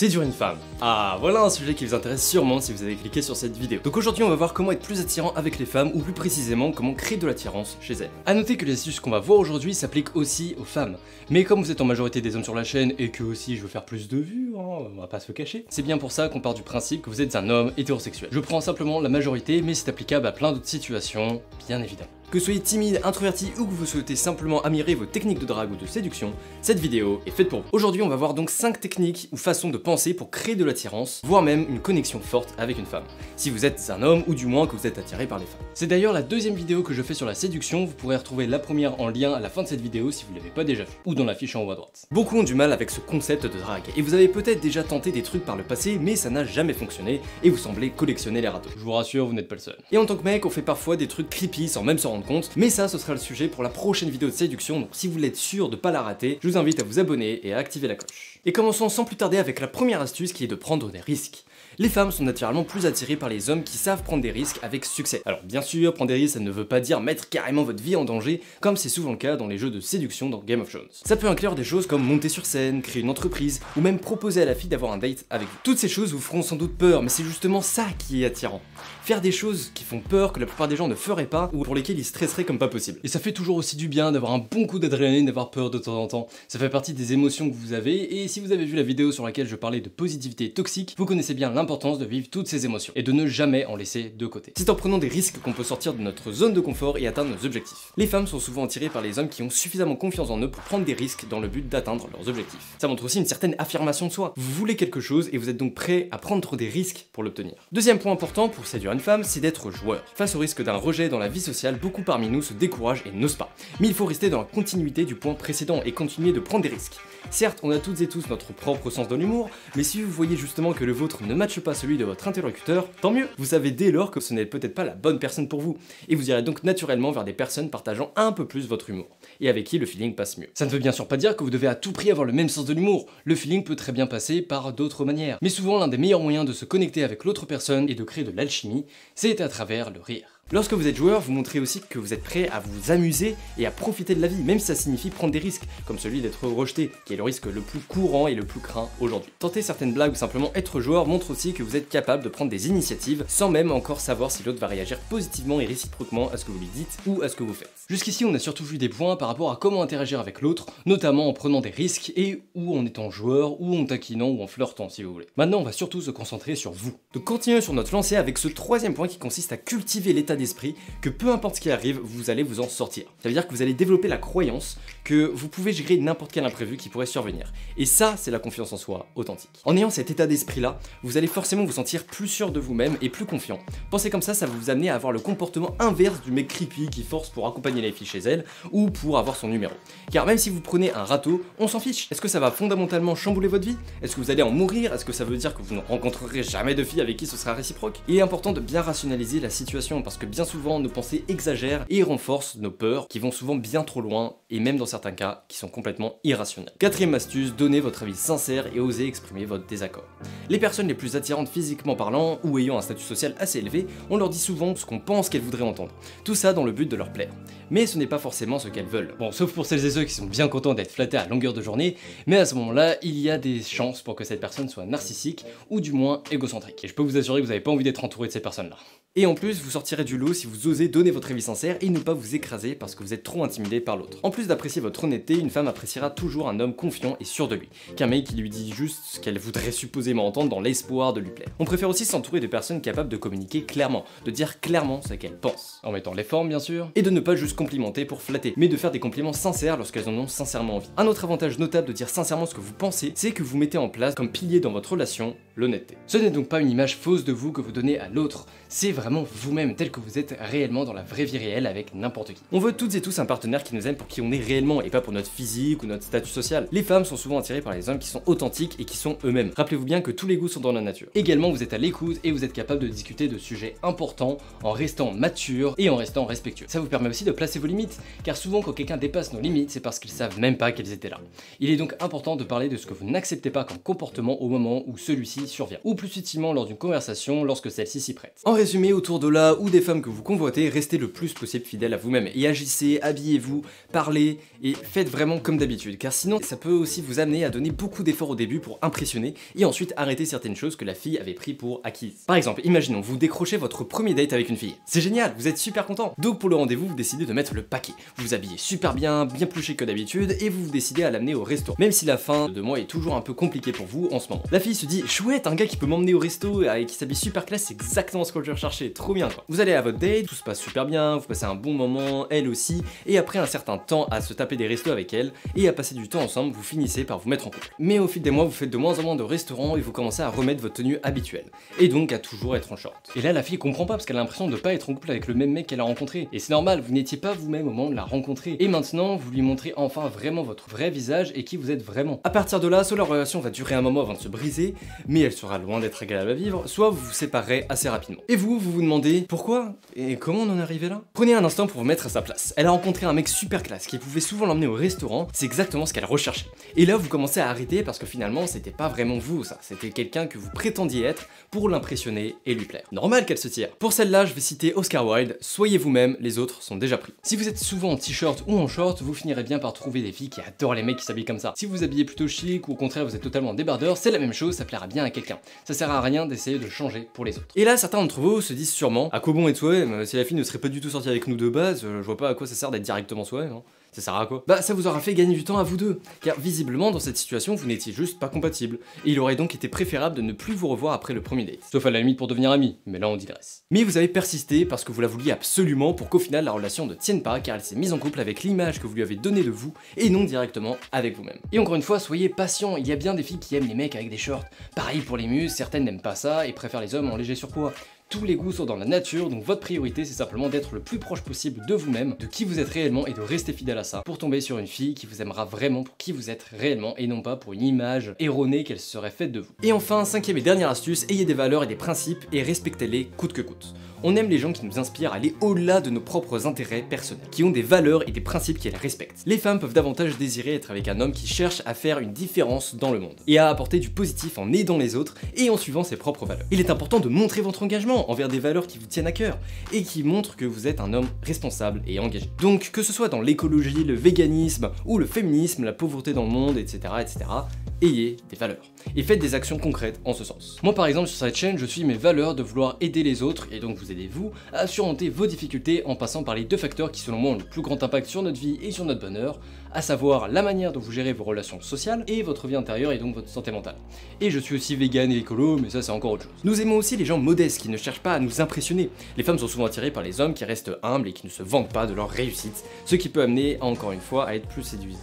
Séduire une femme. Ah, voilà un sujet qui vous intéresse sûrement si vous avez cliqué sur cette vidéo. Donc aujourd'hui on va voir comment être plus attirant avec les femmes, ou plus précisément comment créer de l'attirance chez elles. A noter que les astuces qu'on va voir aujourd'hui s'appliquent aussi aux femmes. Mais comme vous êtes en majorité des hommes sur la chaîne et que aussi je veux faire plus de vues, on va pas se le cacher, c'est bien pour ça qu'on part du principe que vous êtes un homme hétérosexuel. Je prends simplement la majorité, mais c'est applicable à plein d'autres situations, bien évidemment. Que vous soyez timide, introverti ou que vous souhaitez simplement améliorer vos techniques de drague ou de séduction, cette vidéo est faite pour vous. Aujourd'hui on va voir donc 5 techniques ou façons de penser pour créer de l'attirance, voire même une connexion forte avec une femme. Si vous êtes un homme ou du moins que vous êtes attiré par les femmes. C'est d'ailleurs la deuxième vidéo que je fais sur la séduction, vous pourrez retrouver la première en lien à la fin de cette vidéo si vous ne l'avez pas déjà vu, ou dans la fiche en haut à droite. Beaucoup ont du mal avec ce concept de drague, et vous avez peut-être déjà tenté des trucs par le passé, mais ça n'a jamais fonctionné, et vous semblez collectionner les râteaux. Je vous rassure, vous n'êtes pas le seul. Et en tant que mec, on fait parfois des trucs creepy sans même s'en rendre compte, mais ça ce sera le sujet pour la prochaine vidéo de séduction, donc si vous voulez être sûr de pas la rater, je vous invite à vous abonner et à activer la cloche. Et commençons sans plus tarder avec la première astuce qui est de prendre des risques. Les femmes sont naturellement plus attirées par les hommes qui savent prendre des risques avec succès. Alors bien sûr, prendre des risques ça ne veut pas dire mettre carrément votre vie en danger, comme c'est souvent le cas dans les jeux de séduction dans Game of Thrones. Ça peut inclure des choses comme monter sur scène, créer une entreprise, ou même proposer à la fille d'avoir un date avec vous. Toutes ces choses vous feront sans doute peur, mais c'est justement ça qui est attirant. Faire des choses qui font peur, que la plupart des gens ne feraient pas, ou pour lesquelles ils stresseraient comme pas possible. Et ça fait toujours aussi du bien d'avoir un bon coup d'adrénaline, d'avoir peur de temps en temps. Ça fait partie des émotions que vous avez, et si vous avez vu la vidéo sur laquelle je parlais de positivité toxique, vous connaissez bien l'importance de vivre toutes ces émotions, et de ne jamais en laisser de côté. C'est en prenant des risques qu'on peut sortir de notre zone de confort et atteindre nos objectifs. Les femmes sont souvent attirées par les hommes qui ont suffisamment confiance en eux pour prendre des risques dans le but d'atteindre leurs objectifs. Ça montre aussi une certaine affirmation de soi. Vous voulez quelque chose et vous êtes donc prêt à prendre des risques pour l'obtenir. Deuxième point important pour séduire une femme, c'est d'être joueur. Face au risque d'un rejet dans la vie sociale, beaucoup parmi nous se découragent et n'osent pas. Mais il faut rester dans la continuité du point précédent et continuer de prendre des risques. Certes, on a toutes et tous notre propre sens de l'humour, mais si vous voyez justement que le vôtre ne matche pas celui de votre interlocuteur, tant mieux. Vous savez dès lors que ce n'est peut-être pas la bonne personne pour vous, et vous irez donc naturellement vers des personnes partageant un peu plus votre humour, et avec qui le feeling passe mieux. Ça ne veut bien sûr pas dire que vous devez à tout prix avoir le même sens de l'humour, le feeling peut très bien passer par d'autres manières. Mais souvent l'un des meilleurs moyens de se connecter avec l'autre personne et de créer de l'alchimie, c'est à travers le rire. Lorsque vous êtes joueur, vous montrez aussi que vous êtes prêt à vous amuser et à profiter de la vie, même si ça signifie prendre des risques, comme celui d'être rejeté, qui est le risque le plus courant et le plus craint aujourd'hui. Tenter certaines blagues ou simplement être joueur montre aussi que vous êtes capable de prendre des initiatives sans même encore savoir si l'autre va réagir positivement et réciproquement à ce que vous lui dites ou à ce que vous faites. Jusqu'ici, on a surtout vu des points par rapport à comment interagir avec l'autre, notamment en prenant des risques et ou en étant joueur, ou en taquinant ou en flirtant si vous voulez. Maintenant, on va surtout se concentrer sur vous. Donc continuez sur notre lancée avec ce troisième point qui consiste à cultiver l'état d'esprit que peu importe ce qui arrive, vous allez vous en sortir. Ça veut dire que vous allez développer la croyance que vous pouvez gérer n'importe quel imprévu qui pourrait survenir. Et ça, c'est la confiance en soi authentique. En ayant cet état d'esprit-là, vous allez forcément vous sentir plus sûr de vous-même et plus confiant. Pensez comme ça va vous amener à avoir le comportement inverse du mec creepy qui force pour accompagner les filles chez elle ou pour avoir son numéro. Car même si vous prenez un râteau, on s'en fiche. Est-ce que ça va fondamentalement chambouler votre vie? Est-ce que vous allez en mourir? Est-ce que ça veut dire que vous ne rencontrerez jamais de filles avec qui ce sera réciproque? Il est important de bien rationaliser la situation parce que bien souvent nos pensées exagèrent et renforcent nos peurs qui vont souvent bien trop loin et même dans certains cas qui sont complètement irrationnels. Quatrième astuce, donnez votre avis sincère et osez exprimer votre désaccord. Les personnes les plus attirantes physiquement parlant ou ayant un statut social assez élevé, on leur dit souvent ce qu'on pense qu'elles voudraient entendre. Tout ça dans le but de leur plaire. Mais ce n'est pas forcément ce qu'elles veulent. Bon, sauf pour celles et ceux qui sont bien contents d'être flattés à longueur de journée, mais à ce moment-là, il y a des chances pour que cette personne soit narcissique ou du moins égocentrique. Et je peux vous assurer que vous n'avez pas envie d'être entouré de ces personnes-là. Et en plus, vous sortirez du lot si vous osez donner votre avis sincère et ne pas vous écraser parce que vous êtes trop intimidé par l'autre. En plus d'apprécier votre honnêteté, une femme appréciera toujours un homme confiant et sûr de lui, qu'un mec qui lui dit juste ce qu'elle voudrait supposément entendre dans l'espoir de lui plaire. On préfère aussi s'entourer de personnes capables de communiquer clairement, de dire clairement ce qu'elles pensent, en mettant les formes bien sûr, et de ne pas juste complimenter pour flatter, mais de faire des compliments sincères lorsqu'elles en ont sincèrement envie. Un autre avantage notable de dire sincèrement ce que vous pensez, c'est que vous mettez en place comme pilier dans votre relation l'honnêteté. Ce n'est donc pas une image fausse de vous que vous donnez à l'autre, c'est vraiment vous-même tel que vous êtes réellement dans la vraie vie réelle avec n'importe qui. On veut toutes et tous un partenaire qui nous aime pour qui on est réellement et pas pour notre physique ou notre statut social. Les femmes sont souvent attirées par les hommes qui sont authentiques et qui sont eux-mêmes. Rappelez-vous bien que tous les goûts sont dans la nature. Également, vous êtes à l'écoute et vous êtes capable de discuter de sujets importants en restant mature et en restant respectueux. Ça vous permet aussi de placer vos limites, car souvent quand quelqu'un dépasse nos limites, c'est parce qu'ils savent même pas qu'elles étaient là. Il est donc important de parler de ce que vous n'acceptez pas comme comportement au moment où celui-ci survient, ou plus subtilement lors d'une conversation lorsque celle-ci s'y prête. En résumé, autour de là ou des femmes que vous convoitez, restez le plus possible fidèle à vous-même et agissez, habillez-vous, parlez et faites vraiment comme d'habitude, car sinon ça peut aussi vous amener à donner beaucoup d'efforts au début pour impressionner et ensuite arrêter certaines choses que la fille avait pris pour acquises. Par exemple, imaginons, vous décrochez votre premier date avec une fille. C'est génial, vous êtes super content. Donc pour le rendez-vous, vous décidez de mettre le paquet. Vous vous habillez super bien plus chic que d'habitude et vous décidez à l'amener au resto. Même si la fin de mois est toujours un peu compliquée pour vous en ce moment. La fille se dit, chouette, un gars qui peut m'emmener au resto et qui s'habille super classe, c'est exactement ce que je recherchais, trop bien quoi. Vous allez à votre date, tout se passe super bien, vous passez un bon moment, elle aussi, et après un certain temps à se taper des restos avec elle et à passer du temps ensemble, vous finissez par vous mettre en couple. Mais au fil des mois, vous faites de moins en moins de restaurants et vous commencez à remettre votre tenue habituelle. Et donc à toujours être en short. Et là, la fille comprend pas parce qu'elle a l'impression de pas être en couple avec le même mec qu'elle a rencontré. Et c'est normal, vous n'étiez pas vous-même au moment de la rencontrer. Et maintenant, vous lui montrez enfin vraiment votre vrai visage et qui vous êtes vraiment. À partir de là, soit la relation va durer un moment avant de se briser, mais elle sera loin d'être agréable à vivre, soit vous vous séparez assez rapidement. Et vous vous demandez pourquoi et comment on en est arrivé là? Prenez un instant pour vous mettre à sa place. Elle a rencontré un mec super classe qui pouvait souvent l'emmener au restaurant, c'est exactement ce qu'elle recherchait. Et là, vous commencez à arrêter parce que finalement, c'était pas vraiment vous ça, c'était quelqu'un que vous prétendiez être pour l'impressionner et lui plaire. Normal qu'elle se tire. Pour celle-là, je vais citer Oscar Wilde, soyez vous-même, les autres sont déjà pris. Si vous êtes souvent en t-shirt ou en short, vous finirez bien par trouver des filles qui adorent les mecs qui s'habillent comme ça. Si vous vous habillez plutôt chic ou au contraire vous êtes totalement débardeur, c'est la même chose, ça plaira bien à quelqu'un. Ça sert à rien d'essayer de changer pour les autres. Et là, certains d'entre vous se disent sûrement, à quoi bon être soi-même? Si la fille ne serait pas du tout sortie avec nous de base, je vois pas à quoi ça sert d'être directement soi-même, hein. Ça sert à quoi? Bah ça vous aura fait gagner du temps à vous deux, car visiblement dans cette situation vous n'étiez juste pas compatibles, et il aurait donc été préférable de ne plus vous revoir après le premier date. Sauf à la limite pour devenir amis, mais là on digresse. Mais vous avez persisté parce que vous la vouliez absolument pour qu'au final la relation ne tienne pas, car elle s'est mise en couple avec l'image que vous lui avez donnée de vous, et non directement avec vous-même. Et encore une fois, soyez patient, il y a bien des filles qui aiment les mecs avec des shorts. Pareil pour les muses, certaines n'aiment pas ça et préfèrent les hommes en léger surpoids. Tous les goûts sont dans la nature, donc votre priorité c'est simplement d'être le plus proche possible de vous-même, de qui vous êtes réellement et de rester fidèle à ça, pour tomber sur une fille qui vous aimera vraiment pour qui vous êtes réellement et non pas pour une image erronée qu'elle serait faite de vous. Et enfin, cinquième et dernière astuce, ayez des valeurs et des principes et respectez-les coûte que coûte. On aime les gens qui nous inspirent à aller au-delà de nos propres intérêts personnels, qui ont des valeurs et des principes qu'elles respectent. Les femmes peuvent davantage désirer être avec un homme qui cherche à faire une différence dans le monde, et à apporter du positif en aidant les autres et en suivant ses propres valeurs. Il est important de montrer votre engagement envers des valeurs qui vous tiennent à cœur, et qui montrent que vous êtes un homme responsable et engagé. Donc que ce soit dans l'écologie, le véganisme, ou le féminisme, la pauvreté dans le monde, etc. ayez des valeurs et faites des actions concrètes en ce sens. Moi par exemple sur cette chaîne, je suis mes valeurs de vouloir aider les autres et donc vous aider vous à surmonter vos difficultés en passant par les deux facteurs qui selon moi ont le plus grand impact sur notre vie et sur notre bonheur, à savoir la manière dont vous gérez vos relations sociales et votre vie intérieure et donc votre santé mentale. Et je suis aussi vegan et écolo, mais ça c'est encore autre chose. Nous aimons aussi les gens modestes qui ne cherchent pas à nous impressionner. Les femmes sont souvent attirées par les hommes qui restent humbles et qui ne se vantent pas de leur réussite, ce qui peut amener encore une fois à être plus séduisantes.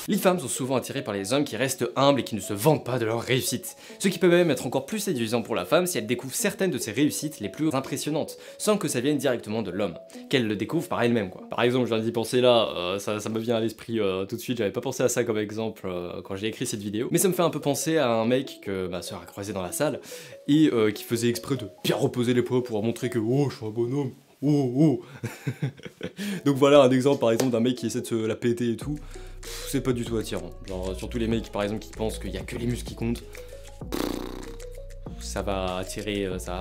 Les femmes sont souvent attirées par les hommes qui restent humbles et qui ne se vantent pas de leur réussite, ce qui peut même être encore plus séduisant pour la femme si elle découvre certaines de ses réussites les plus impressionnantes, sans que ça vienne directement de l'homme, qu'elle le découvre par elle-même quoi. Par exemple, je viens d'y penser là, ça me vient à l'esprit tout de suite, j'avais pas pensé à ça comme exemple quand j'ai écrit cette vidéo, mais ça me fait un peu penser à un mec que ma soeur a croisé dans la salle, et qui faisait exprès de bien reposer les poids pour montrer que oh je suis un bonhomme. Oh. Donc voilà un exemple par exemple d'un mec qui essaie de se la péter et tout. C'est pas du tout attirant. Genre surtout les mecs par exemple qui pensent qu'il y a que les muscles qui comptent. Ça va attirer, ça va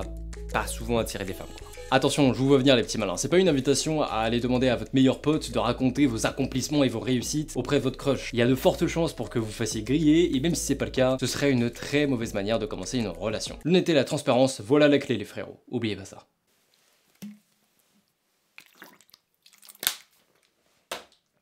pas souvent attirer des femmes quoi. Attention, je vous vois venir les petits malins, c'est pas une invitation à aller demander à votre meilleur pote de raconter vos accomplissements et vos réussites auprès de votre crush. Il y a de fortes chances pour que vous fassiez griller, et même si c'est pas le cas, ce serait une très mauvaise manière de commencer une relation. L'honnêteté et la transparence, voilà la clé les frérots, oubliez pas ça.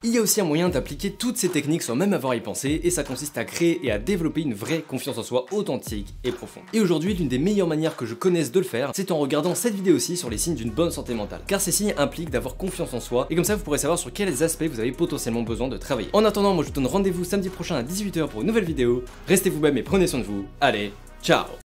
Il y a aussi un moyen d'appliquer toutes ces techniques sans même avoir à y penser, et ça consiste à créer et à développer une vraie confiance en soi authentique et profonde. Et aujourd'hui, l'une des meilleures manières que je connaisse de le faire, c'est en regardant cette vidéo-ci sur les signes d'une bonne santé mentale. Car ces signes impliquent d'avoir confiance en soi, et comme ça vous pourrez savoir sur quels aspects vous avez potentiellement besoin de travailler. En attendant, moi je vous donne rendez-vous samedi prochain à 18 h pour une nouvelle vidéo. Restez vous-même et prenez soin de vous. Allez, ciao!